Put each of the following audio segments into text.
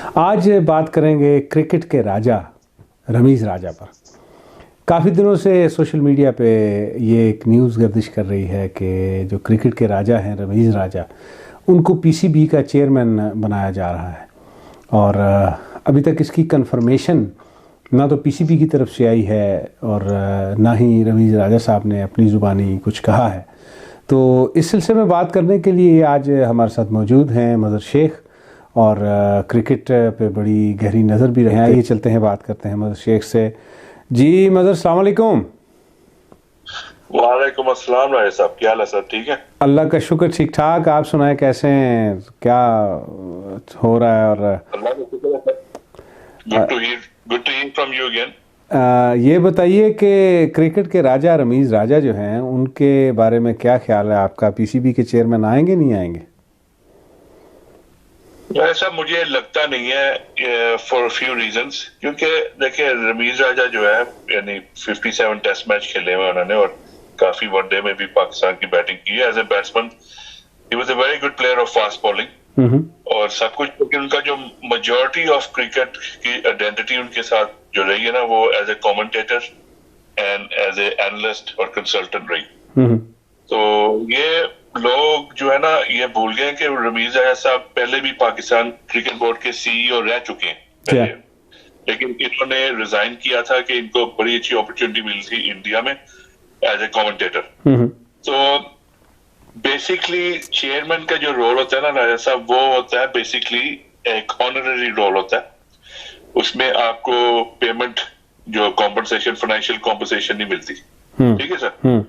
आज बात करेंगे क्रिकेट के राजा रमीज़ राजा पर। काफ़ी दिनों से सोशल मीडिया पे ये एक न्यूज़ गर्दिश कर रही है कि जो क्रिकेट के राजा हैं रमीज़ राजा, उनको पीसीबी का चेयरमैन बनाया जा रहा है और अभी तक इसकी कंफर्मेशन ना तो पीसीबी की तरफ से आई है और ना ही रमीज़ राजा साहब ने अपनी ज़ुबानी कुछ कहा है। तो इस सिलसिले में बात करने के लिए आज हमारे साथ मौजूद हैं मदर शेख और क्रिकेट पे बड़ी गहरी नज़र भी रहे। आइए चलते हैं, बात करते हैं मदर शेख से। जी मदर, अस्सलाम वालेकुम। वालेकुम अस्सलाम राय साहब, क्या हाल है सर? ठीक है, अल्लाह का शुक्र, ठीक ठाक। आप सुनाएं, कैसे हैं, क्या हो रहा है? और अल्लाह का शुक्र है sir. Good to hear from you again. ये बताइए कि क्रिकेट के राजा रमीज़ राजा जो हैं, उनके बारे में क्या ख्याल है आपका? पीसीबी के चेयरमैन आएंगे नहीं आएंगे? ऐसा मुझे लगता नहीं है फॉर फ्यू रीजंस, क्योंकि देखिए रमीज राजा जो है यानी 57 टेस्ट मैच खेले हुए उन्होंने और काफी वनडे में भी पाकिस्तान की बैटिंग की है as a batsman. He was a very good player of fast bowling और सब कुछ, क्योंकि उनका जो मेजॉरिटी ऑफ क्रिकेट की आइडेंटिटी उनके साथ जो रही है ना, वो as a commentator and as a analyst और कंसल्टेंट रही। तो ये लोग जो है ना, ये भूल गए कि रमीज राजा साहब पहले भी पाकिस्तान क्रिकेट बोर्ड के सीईओ रह चुके हैं पहले, लेकिन इन्होंने रिजाइन किया था कि इनको बड़ी अच्छी अपॉर्चुनिटी मिली थी इंडिया में एज ए कमेंटेटर। तो बेसिकली चेयरमैन का जो रोल होता है ना राजा साहब, वो होता है बेसिकली एक ऑनररी रोल होता है। उसमें आपको पेमेंट जो कॉम्पनसेशन, फाइनेंशियल कॉम्पनसेशन नहीं मिलती। ठीक है सर।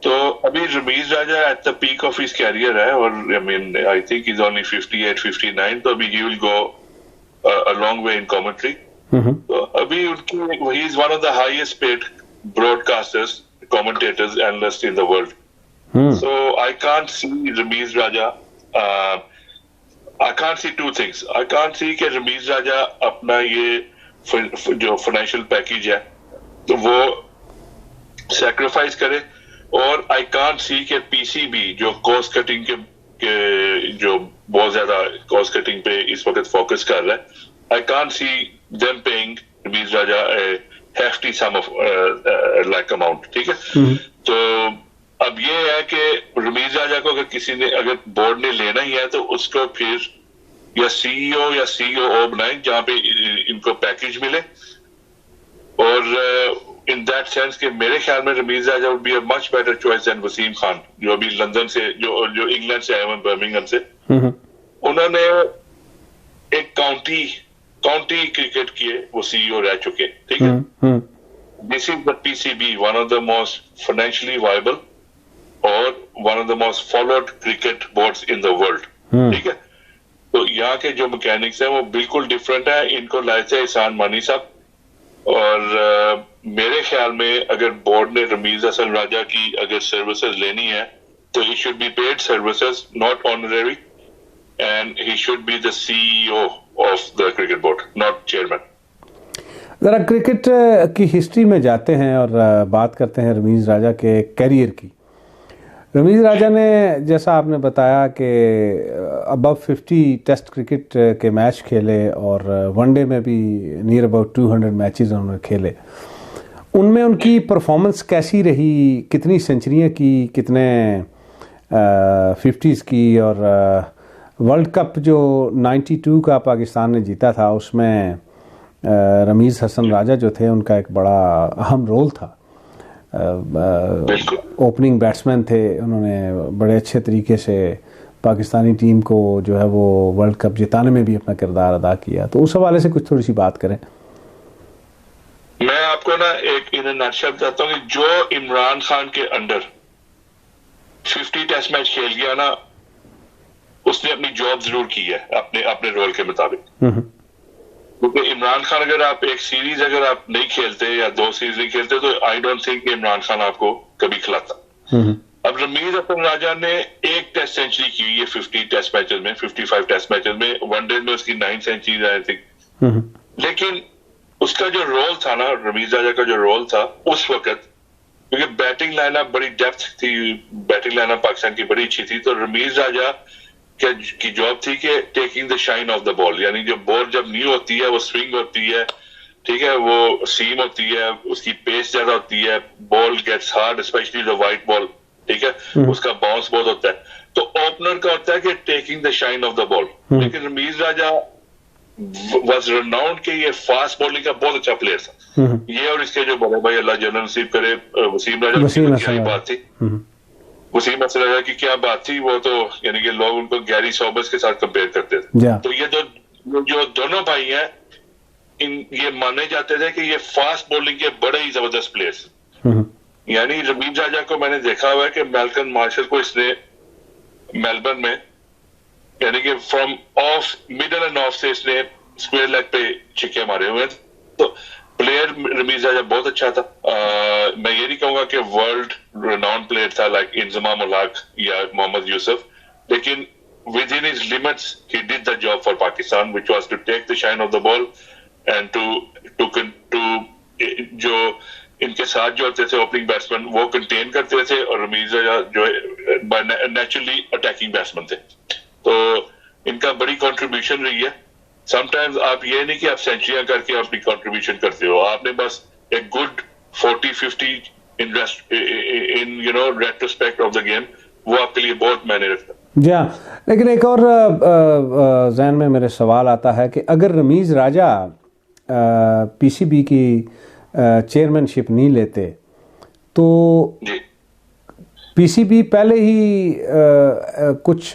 तो अभी Rameez Raja at the peak of his career है और I mean I think is only 58 59, तो अभी he will go a long way in commentary. तो अभी उनकी he is one of the highest paid broadcasters, commentators, analyst in the world. So I can't see Rameez Raja, I can't see two things. I can't see कि रमीज राजा अपना ये जो financial package है तो वो सैक्रिफाइस करे, और आई कांट सी के पीसीबी जो कॉस्ट कटिंग के जो बहुत ज्यादा कॉस्ट कटिंग पे इस वक्त फोकस कर रहा है, I can't see them paying Rameez Raja hefty sum of like amount. ठीक है। तो अब ये है कि रमीज राजा को अगर किसी ने, अगर बोर्ड ने लेना ही है तो उसको फिर या सीईओ या सीओओ बनाए जहां पे इनको पैकेज मिले। और इन दैट सेंस के मेरे ख्याल में Rameez Raja would be a much better choice than Wasim Khan, जो अभी लंदन से, जो इंग्लैंड से आए हुए, बर्मिंघम से। उन्होंने एक काउंटी क्रिकेट किए, वो सीईओ रह चुके। ठीक है। This is the PCB, one of the most financially viable और one of the most followed cricket boards in the world. ठीक है। तो यहाँ के जो मैकेनिक्स है वो बिल्कुल डिफरेंट है। इनको लाए थे एहसान मानी साहब, और मेरे ख्याल में अगर बोर्ड ने रमीज हसन राजा की अगर सर्विसेज लेनी है तो he should be paid services, not honorary, and he should be the CEO of the cricket board, not chairman. ज़रा क्रिकेट की हिस्ट्री में जाते हैं और बात करते हैं रमीज राजा के कैरियर की। रमीज राजा ने, जैसा आपने बताया कि अबव 50 टेस्ट क्रिकेट के मैच खेले और वनडे में भी नियर अबाउट 200 मैचेस उन्होंने खेले। उनमें उनकी परफॉर्मेंस कैसी रही? कितनी सेंचुरियां की, कितने 50s की? और वर्ल्ड कप जो 92 का पाकिस्तान ने जीता था, उसमें रमीज हसन राजा जो थे, उनका एक बड़ा अहम रोल था। ओपनिंग बैट्समैन थे, उन्होंने बड़े अच्छे तरीके से पाकिस्तानी टीम को जो है वो वर्ल्ड कप जिताने में भी अपना किरदार अदा किया। तो उस हवाले से कुछ थोड़ी सी बात करें। मैं आपको ना एक इन नटशल बताता हूँ कि जो इमरान खान के अंडर 50 टेस्ट मैच खेल गया ना, उसने अपनी जॉब जरूर की है अपने रोल के मुताबिक। क्योंकि इमरान खान, अगर आप एक सीरीज अगर आप नहीं खेलते या 2 सीरीज नहीं खेलते तो I don't think Imran Khan आपको कभी खिलाता। अब रमीज हसन राजा ने एक टेस्ट सेंचुरी की है 50 टेस्ट मैचेस में, 55 टेस्ट मैचेस में, वनडे में उसकी 9 सेंचुरीज आई थिंक। लेकिन उसका जो रोल था ना, रमीज राजा का जो रोल था उस वक्त, क्योंकि बैटिंग लाइनअप बड़ी डेप्थ थी, बैटिंग लाइनअप पाकिस्तान की बड़ी अच्छी थी, तो रमीज राजा की जॉब थी कि taking the shine of the ball, यानी जो बॉल जब न्यू होती है वो स्विंग होती है, ठीक है, वो सीम होती है, उसकी पेस ज्यादा होती है, ball gets hard specially the white ball, ठीक है, उसका बाउंस बहुत होता है। तो ओपनर का होता है कि taking the shine of the ball, लेकिन रमीज राजा वाज रेनाउंड के ये फास्ट बॉलिंग का बहुत अच्छा प्लेयर था। ये और इसके जो बड़े भाई अल्लाह जनरल नसीब करे वसीम राजा की क्या बात थी, वसीम राजा की क्या बात थी, वो तो यानी कि लोग उनको गैरी सॉबर्स के साथ कंपेयर करते थे। तो ये जो दोनों भाई हैं ये माने जाते थे कि ये फास्ट बॉलिंग के बड़े ही जबरदस्त प्लेयर्स। यानी रमीज राजा को मैंने देखा हुआ है कि मैल्कम मार्शल को इसने मेलबर्न में यानी कि from of middle end of से इसने स्क्वायर लेग पे छिक्के मारे हुए हैं। तो प्लेयर रमीज राजा बहुत अच्छा था। मैं ये नहीं कहूंगा कि वर्ल्ड रेनाउंड प्लेयर था लाइक इंजमाम उल हक या मोहम्मद यूसुफ, लेकिन within his limits he did the job for Pakistan which was to take the shine of the ball and to जो इनके साथ जो होते थे ओपनिंग बैट्समैन वो कंटेन करते थे, और रमीज राजा जो नेचुरली अटैकिंग बैट्समैन थे। तो इनका बड़ी कंट्रीब्यूशन रही है। समटाइम्स आप ये नहीं कि आप सेंचुरियां करके अपनी कंट्रीब्यूशन करते हो, आपने बस एक good 40-50 in retrospect of the game, वो आपके लिए बहुत मायने रखता है। जी हाँ, लेकिन एक और जहन में मेरे सवाल आता है कि अगर रमीज राजा पीसीबी की चेयरमैनशिप नहीं लेते तो पीसीबी पहले ही कुछ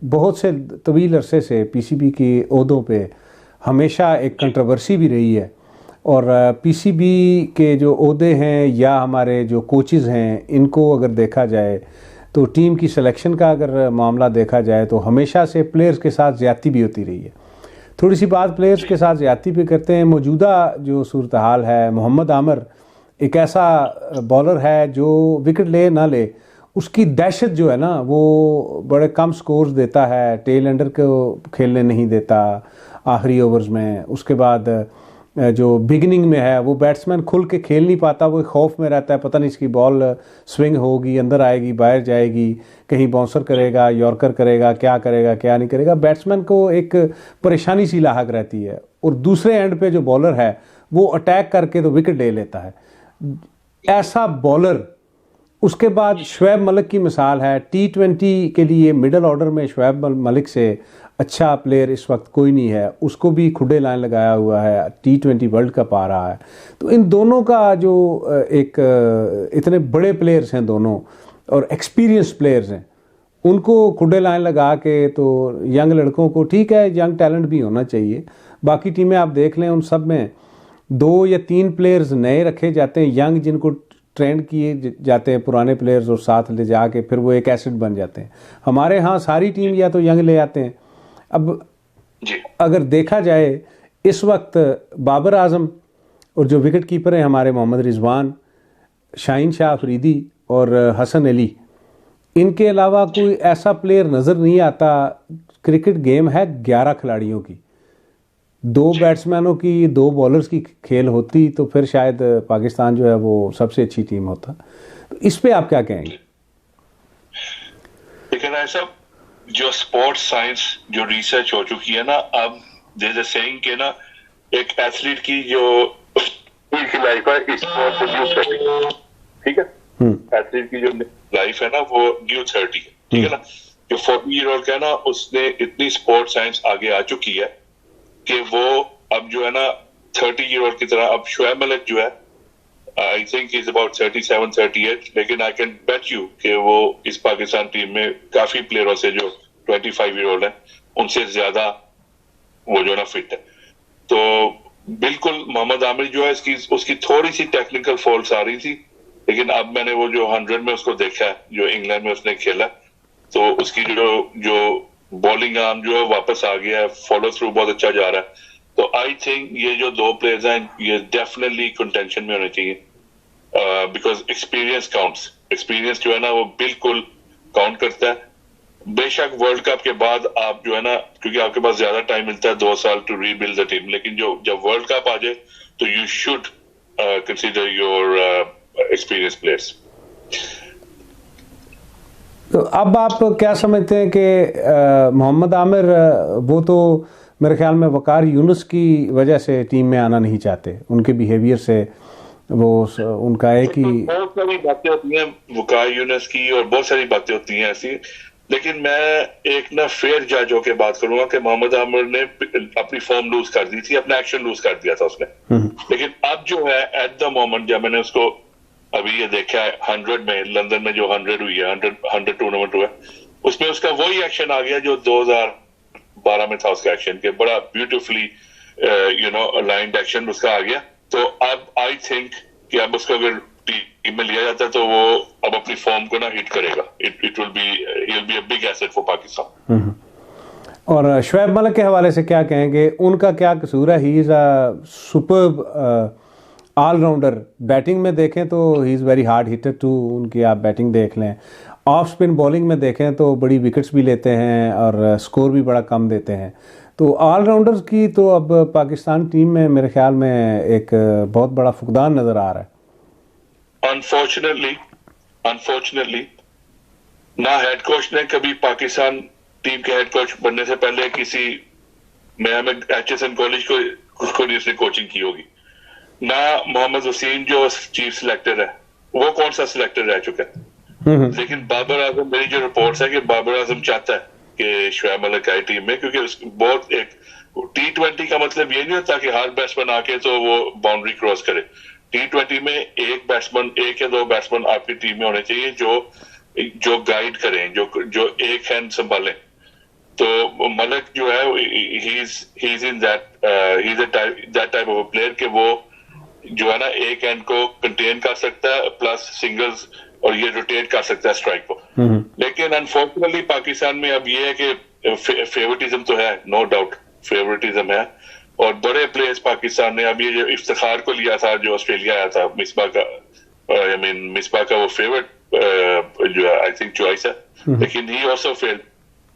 बहुत से तवील अरसे से पीसीबी के ओहदों पे हमेशा एक कंट्रोवर्सी भी रही है, और पीसीबी के जो ओहदे हैं या हमारे जो कोचेज़ हैं इनको अगर देखा जाए तो टीम की सिलेक्शन का अगर मामला देखा जाए तो हमेशा से प्लेयर्स के साथ ज़्यादती भी होती रही है। थोड़ी सी बात प्लेयर्स के साथ ज़्यादती भी करते हैं। मौजूदा जो सूरत हाल है, मोहम्मद आमिर एक ऐसा बॉलर है जो विकेट ले ना ले उसकी दहशत जो है ना वो बड़े कम स्कोर्स देता है, टेल एंडर को खेलने नहीं देता आखिरी ओवर्स में। उसके बाद जो बिगनिंग में है वो बैट्समैन खुल के खेल नहीं पाता, वो खौफ में रहता है पता नहीं इसकी बॉल स्विंग होगी, अंदर आएगी, बाहर जाएगी, कहीं बाउंसर करेगा, यॉर्कर करेगा, क्या करेगा क्या नहीं करेगा। बैट्समैन को एक परेशानी सी लाहक रहती है, और दूसरे एंड पे जो बॉलर है वो अटैक करके तो विकेट ले लेता है। ऐसा बॉलर, उसके बाद शुएब मलिक की मिसाल है। T20 के लिए मिडल ऑर्डर में शुएब मलिक से अच्छा प्लेयर इस वक्त कोई नहीं है, उसको भी खुडे लाइन लगाया हुआ है, T20 वर्ल्ड कप आ रहा है। तो इन दोनों का जो एक इतने बड़े प्लेयर्स हैं दोनों और एक्सपीरियंस प्लेयर्स हैं, उनको खुडे लाइन लगा के तो यंग लड़कों को, ठीक है यंग टैलेंट भी होना चाहिए, बाकी टीमें आप देख लें उन सब में 2 या 3 प्लेयर्स नए रखे जाते हैं यंग, जिनको ट्रेंड किए जाते हैं पुराने प्लेयर्स और साथ ले जाके फिर वो एक एसेट बन जाते हैं। हमारे यहाँ सारी टीम या तो यंग ले आते हैं। अब अगर देखा जाए इस वक्त बाबर आजम और जो विकेट कीपर हैं हमारे मोहम्मद रिजवान, शाहीन शाह अफरीदी और हसन अली, इनके अलावा कोई ऐसा प्लेयर नज़र नहीं आता। क्रिकेट गेम है 11 खिलाड़ियों की, 2 बैट्समैनों की 2 बॉलर्स की खेल होती तो फिर शायद पाकिस्तान जो है वो सबसे अच्छी टीम होता। तो इस पे आप क्या कहेंगे? लेकिन ऐसा जो स्पोर्ट्स साइंस जो रिसर्च हो चुकी है ना, अब जैसे सेइंग के ना एक एथलीट की जो लाइफ है स्पोर्ट्स न्यू 30, ठीक है, एथलीट की जो लाइफ है ना वो न्यू 30 है, ठीक है ना। जो 40 ईयर ओल्ड का ना उसने इतनी स्पोर्ट्स साइंस आगे आ चुकी है कि वो अब जो है ना 30 ईयर ओल्ड की तरह, अब शुएब मलिक जो है आई थिंक इज अबाउट 37-38, लेकिन आई कैन बेट यू कि वो इस पाकिस्तान टीम में काफी प्लेयरों से जो 25 ईयर ओल्ड है उनसे ज्यादा वो जो है ना फिट है। तो बिल्कुल मोहम्मद आमिर जो है उसकी थोड़ी सी टेक्निकल फॉल्ट्स आ रही थी, लेकिन अब मैंने वो जो 100 में उसको देखा है जो इंग्लैंड में उसने खेला, तो उसकी जो बॉलिंग आर्म जो है वापस आ गया है, फॉलो थ्रू बहुत अच्छा जा रहा है। तो आई थिंक ये जो 2 प्लेयर्स हैं ये डेफिनेटली कंटेंशन में होने चाहिए, बिकॉज एक्सपीरियंस काउंट्स। एक्सपीरियंस जो है ना वो बिल्कुल काउंट करता है। बेशक वर्ल्ड कप के बाद आप जो है ना, क्योंकि आपके पास ज्यादा टाइम मिलता है 2 साल टू रीबिल्ड द टीम, लेकिन जब वर्ल्ड कप आ जाए तो you should consider your experience players. तो अब आप क्या समझते हैं कि मोहम्मद आमिर वो तो मेरे ख्याल में वकार यूनुस की वजह से टीम में आना नहीं चाहते, उनके बिहेवियर से वो उनका एक ही बहुत सारी बातें होती हैं वकार यूनुस की और बहुत सारी बातें होती हैं ऐसी, लेकिन मैं एक ना फेयर जज होकर बात करूंगा कि मोहम्मद आमिर ने अपनी फॉर्म लूज कर दी थी, अपना एक्शन लूज कर दिया था उसने। लेकिन अब जो है एट द मोमेंट जब मैंने उसको अभी ये देखा है 100 में, लंदन में जो 100 हुई है, 100 टूर्नामेंट हुआ, उसमें उसका वही एक्शन आ गया जो 2012 में था उसका एक्शन, के बड़ा ब्यूटीफुली अलाइंड एक्शन उसका आ गया। तो अब आई थिंक कि अब उसको अगर टीम में लिया जाता है तो वो अब अपनी फॉर्म को ना हिट करेगा। It will be a big asset for Pakistan. और शुएब मलिक के हवाले से क्या कहेंगे, उनका क्या कसूर है? He is a superb allrounder. Batting में देखें तो he is very hard hitter too, उनकी आप बैटिंग देख लें। ऑफ स्पिन बॉलिंग में देखें तो बड़ी विकेट्स भी लेते हैं और स्कोर भी बड़ा कम देते हैं। तो ऑलराउंडर्स की तो अब पाकिस्तान टीम में मेरे ख्याल में एक बहुत बड़ा फुकदान नज़र आ रहा है। अनफॉर्चुनेटली ना हेड कोच ने कभी पाकिस्तान टीम के हेड कोच बनने से पहले किसी मियामी एचएसएन कॉलेज को नहीं उसने कोचिंग की होगी, ना मोहम्मद वसीम जो चीफ सिलेक्टर है वो कौन सा सिलेक्टर रह चुका है। लेकिन बाबर आजम, मेरी जो रिपोर्ट्स है कि बाबर आजम चाहता है कि शुएब मलिक आए टीम में, क्योंकि बहुत एक T20 का मतलब ये नहीं होता कि हर बैट्समैन आके तो वो बाउंड्री क्रॉस करे। T20 में एक बैट्समैन, एक या दो बैट्समैन आपकी टीम में होने चाहिए जो गाइड करें, जो एक हैंड संभालें। तो मलिक जो है he is in that type of player कि वो जो है ना एक हैंड को कंटेन कर सकता है प्लस सिंगल्स और ये रोटेट कर सकता है स्ट्राइक को। लेकिन अनफॉर्चुनेटली पाकिस्तान में अब ये है कि फेवरेटिज्म तो है, नो डाउट फेवरेटिज्म है, और बड़े प्लेयर्स पाकिस्तान ने अब ये जो इफ्तिखार को लिया था जो ऑस्ट्रेलिया आया था, मिसबा का वो फेवरेट जो है आई थिंक चॉइस है, लेकिन ही ऑल्सो फेल्ड।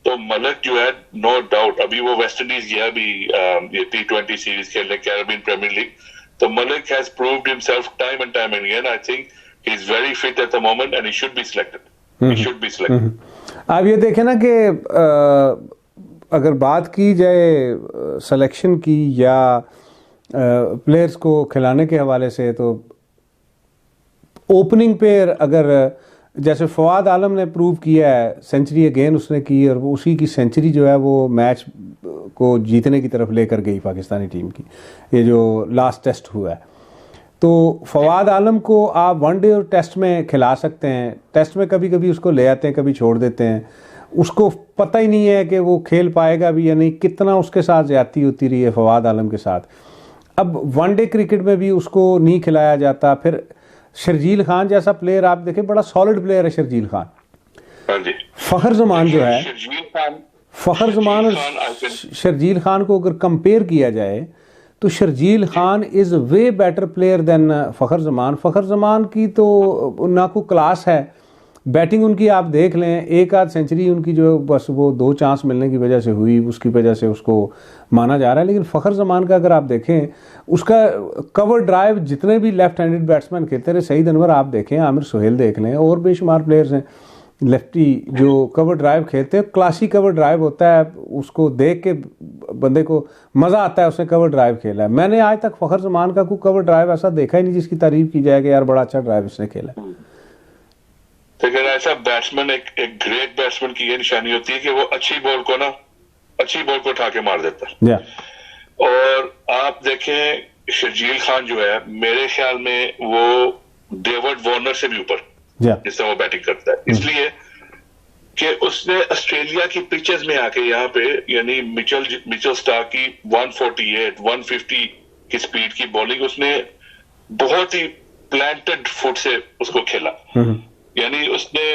तो मलिक जो है नो डाउट अभी वो वेस्ट इंडीज गया अभी ये T20 सीरीज खेलने, कैरेबियन प्रीमियर लीग, तो Malik has proved himself time and time again. I think he's very fit at the moment and he should be selected. He should be selected. आप ये देखें ना कि अगर बात की जाए सिलेक्शन की या प्लेयर्स को खिलाने के हवाले से, तो ओपनिंग पे अगर जैसे फवाद आलम ने प्रूव किया है, सेंचुरी अगेन उसने की और वो उसी की सेंचुरी जो है वो मैच को जीतने की तरफ लेकर गई पाकिस्तानी टीम की, ये जो लास्ट टेस्ट हुआ है। तो फवाद आलम को आप वनडे और टेस्ट में खिला सकते हैं, टेस्ट में कभी कभी उसको ले आते हैं, कभी छोड़ देते हैं, उसको पता ही नहीं है कि वो खेल पाएगा भी या नहीं, कितना उसके साथ ज्यादती होती रही है फवाद आलम के साथ। अब वनडे क्रिकेट में भी उसको नहीं खिलाया जाता। फिर शर्जील खान जैसा प्लेयर आप देखें, बड़ा सॉलिड प्लेयर है शर्जील खान। फखर जमान जो है, फखर जमान और शर्जील खान को अगर कंपेयर किया जाए तो Sharjeel Khan is way better player than Fakhar Zaman. Fakhar Zaman की तो ना कोई क्लास है, बैटिंग उनकी आप देख लें, एक आध सेंचुरी उनकी जो बस वो 2 चांस मिलने की वजह से हुई, उसकी वजह से उसको माना जा रहा है। लेकिन फ़खर ज़मान का अगर आप देखें, उसका कवर ड्राइव जितने भी लेफ्ट हैंडेड बैट्समैन खेलते रहे, सईद अनवर आप देखें, आमिर सुहेल देख लें, और बेशुमार प्लेयर्स हैं लेफ्टी जो कवर ड्राइव खेलते हैं, क्लासी कवर ड्राइव होता है, उसको देख के बंदे को मज़ा आता है उसने कवर ड्राइव खेला है। मैंने आज तक फ़खर ज़मान का कोई कवर ड्राइव ऐसा देखा ही नहीं जिसकी तारीफ की जाए कि यार बड़ा अच्छा ड्राइव इसने खेला। लेकिन ऐसा बैट्समैन, एक ग्रेट बैट्समैन की ये निशानी होती है कि वो अच्छी बॉल को उठा के मार देता है। और आप देखें शर्जील खान जो है, मेरे ख्याल में वो डेविड वार्नर से भी ऊपर जिससे वो बैटिंग करता है, इसलिए कि उसने ऑस्ट्रेलिया की पिचेस में आके यहाँ पे यानी मिचेल स्टार्क की 148, 150 की स्पीड की बॉलिंग उसने बहुत ही प्लांटेड फुट से उसको खेला। यानी उसने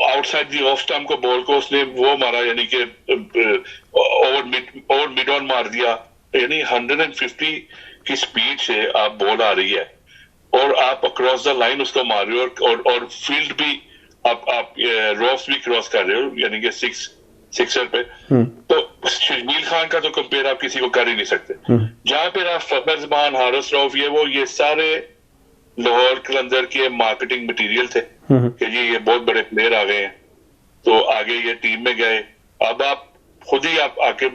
आउटसाइड दी ऑफ स्टंप को बॉल को उसने वो मारा, यानी कि ओवर मिड ऑन मार दिया। यानी 150 की स्पीड से आप बॉल आ रही है और आप अक्रॉस द लाइन उसको मार रहे हो और फील्ड भी आप रॉफ्स भी क्रॉस कर रहे हो, यानी कि सिक्सर पे। तो शर्जील खान का तो कंपेयर आप किसी को कर ही नहीं सकते। जहां पे आप फखर जमान, हारिस रऊफ, ये सारे लाहौर कलंदर के मार्केटिंग मटेरियल थे कि ये बहुत बड़े प्लेयर आ गए हैं, तो आगे ये टीम में गए। अब आप खुद ही आप आके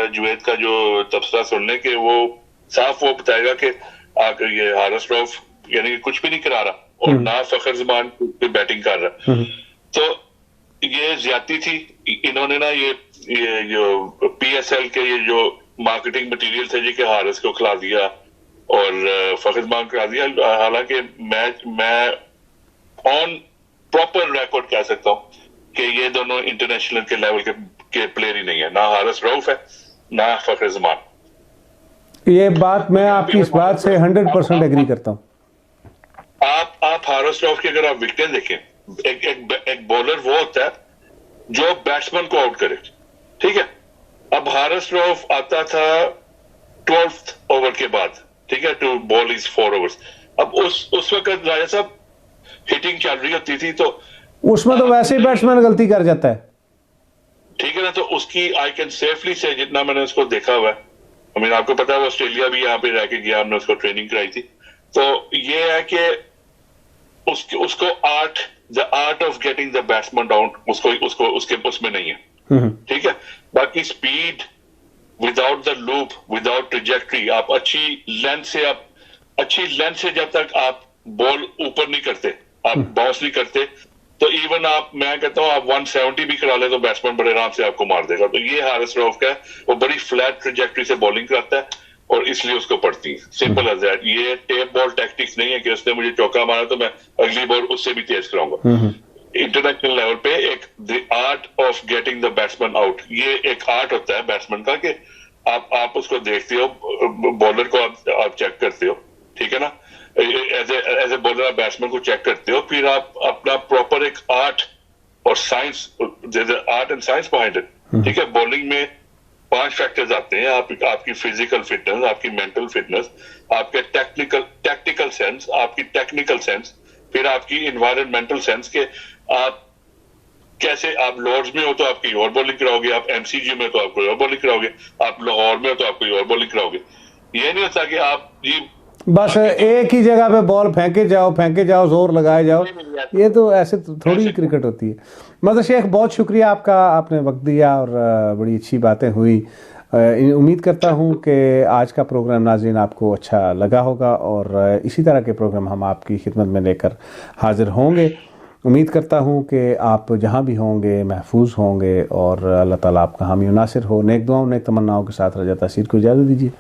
जुवैद का जो तबसरा सुन लें कि वो साफ वो बताएगा कि आकर ये हारिस रऊफ यानी कुछ भी नहीं करा रहा और ना फखर जमान बैटिंग कर रहा। तो ये ज्यादती थी। इन्होंने ना ये जो PSL के ये जो मार्केटिंग मटेरियल थे जी के हारिस को खिला दिया और फखर जमान खिला दिया। हालांकि मैं ऑन प्रॉपर रिकॉर्ड कह सकता हूँ कि ये दोनों इंटरनेशनल के लेवल के प्लेयर ही नहीं है, ना हारिस रऊफ है ना फखर जमान। ये बात मैं आपकी इस बात से 100% एग्री करता हूँ। आप हारिस रऊफ की अगर आप विकेटें देखें, एक बॉलर वो होता है जो बैट्समैन को आउट करे, ठीक है। अब हारिस रऊफ आता था 12th ओवर के बाद, ठीक है, टू बॉल इज 4 ओवर्स। अब उस वक्त राजा साहब हिटिंग चल रही होती थी तो उसमें तो वैसे ही बैट्समैन गलती कर जाता है, ठीक है ना। तो उसकी आई कैन सेफली से जितना मैंने उसको देखा हुआ है, आपको पता है ऑस्ट्रेलिया भी यहाँ पे रह के गया, हमने उसको ट्रेनिंग कराई थी। तो ये है कि उसको the art of getting the batsman down उसको उसके उसमें नहीं है, ठीक है। बाकी speed without the loop, without trajectory, आप अच्छी लेंथ से जब तक आप बॉल ऊपर नहीं करते, आप बाउंस नहीं करते, तो इवन मैं कहता हूं आप 170 भी करा ले तो बैट्समैन बड़े आराम से आपको मार देगा। तो ये हारिस रऊफ का है, वो बड़ी फ्लैट ट्रेजेक्टरी से बॉलिंग करता है और इसलिए उसको पड़ती है। Simple as that. ये टेप बॉल टैक्टिक्स नहीं है कि उसने मुझे चौका मारा तो मैं अगली बॉल उससे भी तेज कराऊंगा। इंटरनेशनल लेवल पे एक the art of getting the batsman out, ये एक आर्ट होता है बैट्समैन का कि आप उसको देखते हो, बॉलर को आप चेक करते हो, ठीक है ना। एज ए बॉलर आप बैट्समैन को चेक करते हो, फिर आप अपना प्रॉपर एक आर्ट और science, art and science behind it, ठीक है। बॉलिंग में 5 फैक्टर्स आते हैं, आपकी फिजिकल फिटनेस, आपकी मेंटल फिटनेस, आपके टैक्टिकल सेंस, आपकी टेक्निकल सेंस, फिर आपकी एनवायरमेंटल सेंस के आप कैसे, आप लॉर्ड्स में हो तो आप कोई और बॉलिंग कराओगे, आप MCG में तो आप कोई और बॉलिंग कराओगे, आप लाहौर में हो तो आप कोई और बॉलिंग कराओगे। ये नहीं होता कि आप जी बस एक ही जगह पे बॉल फेंके जाओ जोर लगाए जाओ। ये तो ऐसे थोड़ी क्रिकेट होती है। मतलब शेख बहुत शुक्रिया आपका, आपने वक्त दिया और बड़ी अच्छी बातें हुई। उम्मीद करता हूँ कि आज का प्रोग्राम नाज़रीन आपको अच्छा लगा होगा और इसी तरह के प्रोग्राम हम आपकी खिदमत में लेकर हाजिर होंगे। उम्मीद करता हूँ कि आप जहाँ भी होंगे महफूज होंगे और अल्लाह ताला आपका हामी नासिर हो। नेक दुआओं नेक तमन्नाओं के साथ रजा तासीर को इजाज़त दीजिए।